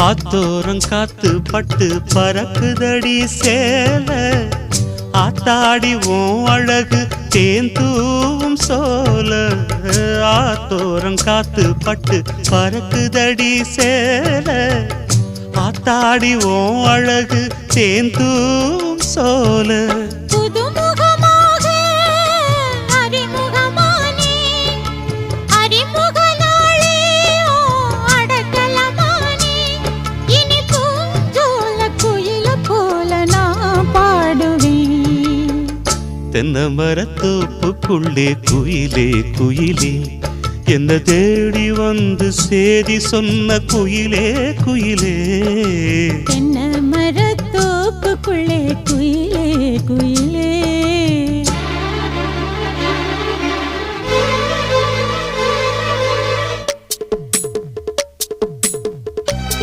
ஆத்தோரம் காத்து பட்டு பறக்குதடி சேல ஆத்தாடி உன் அழகு தேந்தூவும் சோல ஆத்தோரம் காத்து பட்டு பறக்குதடி சேல ஆத்தாடி உன் அழகு தேந்தூவும் சோல தென்னை மரத்தோப்புக்குள்ளே குயிலே குயிலே என்ன தேடி வந்து சேதி சொன்ன குயிலே குயிலே தென்னை மரத்தோப்புக்குள்ளே குயிலே குயிலே